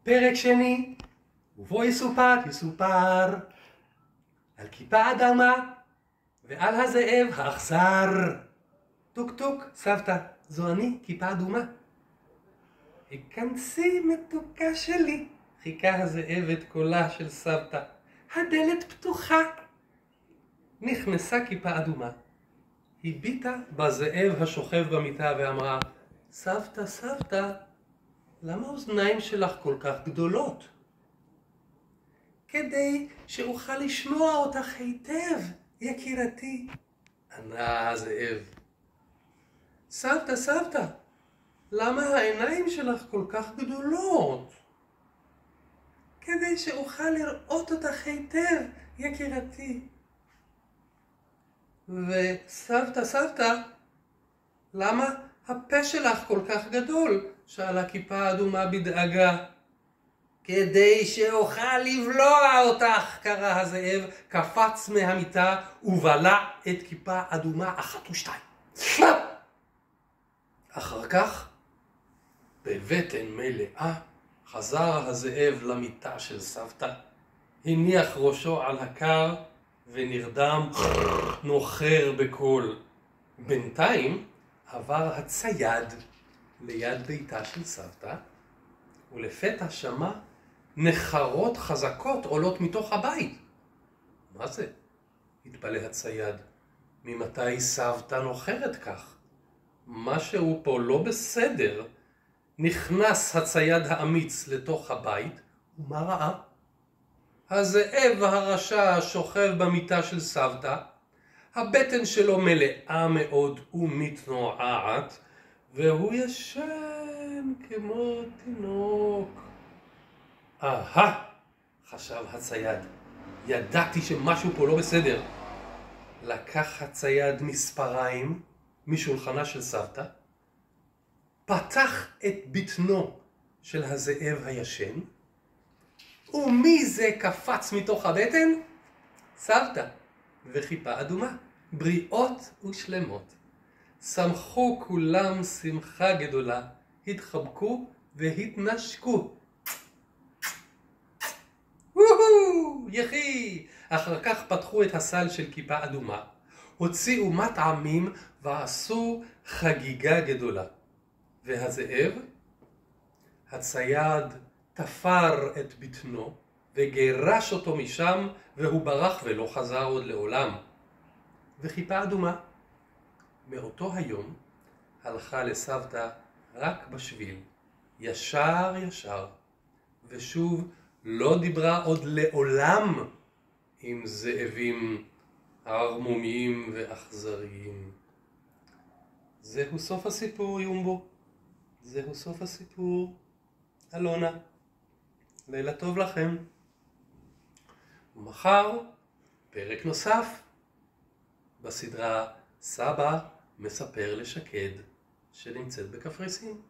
פרק שני, ובו יסופר על כיפה אדמה ועל הזאב האכזר. טוק טוק, סבתא, זו אני, כיפה אדומה. הכנסי מתוקה שלי, חיכה הזאב את קולה של סבתא. הדלת פתוחה. נכנסה כיפה אדומה. הביטה בזאב השוכב במיטה ואמרה, סבתא, סבתא, למה האוזניים שלך כל כך גדולות? כדי שאוכל לשמוע אותך היטב, יקירתי, ענה הזאב. סבתא, סבתא, למה העיניים שלך כל כך גדולות? כדי שאוכל לראות אותך היטב, יקירתי. וסבתא, סבתא, למה הפה שלך כל כך גדול? שאלה כיפה האדומה בדאגה. כדי שאוכל לבלוע אותך, קרא הזאב, קפץ מהמיטה ובלע את כיפה אדומה אחת ושתיים. אחר כך, בבטן מלאה, חזר הזאב למיטה של סבתא, הניח ראשו על הקר ונרדם נוחר בקול. בינתיים עבר הצייד ליד ביתה של סבתא, ולפתע שמע נחרות חזקות עולות מתוך הבית. מה זה? התפלא הצייד. ממתי סבתא נוחרת כך? משהו פה לא בסדר. נכנס הצייד האמיץ לתוך הבית, ומה ראה? הזאב הרשע שוכב במיטה של סבתא, הבטן שלו מלאה מאוד ומתנועעת, והוא ישן כמו תינוק. אהה, חשב הצייד, ידעתי שמשהו פה לא בסדר. לקח הצייד מספריים משולחנה של סבתא, פתח את בטנו של הזאב הישן, ומי זה קפץ מתוך הבטן? סבתא וכיפה אדומה, בריאות ושלמות. שמחו כולם שמחה גדולה, התחבקו והתנשקו. יחי! אחר כך פתחו את הסל של כיפה אדומה, הוציאו מטעמים ועשו חגיגה גדולה. והזאב, הצייד, תפר את בטנו וגרש אותו משם, והוא ברח ולא חזר עוד לעולם. וכיפה אדומה מאותו היום הלכה לסבתא רק בשביל, ישר ישר, ושוב לא דיברה עוד לעולם עם זאבים ערמומיים ואכזריים. זהו סוף הסיפור, יומבו. זהו סוף הסיפור. אלונה, לילה טוב לכם. ומחר פרק נוסף בסדרה סבא מספר לשקד שנמצאת בקפריסין.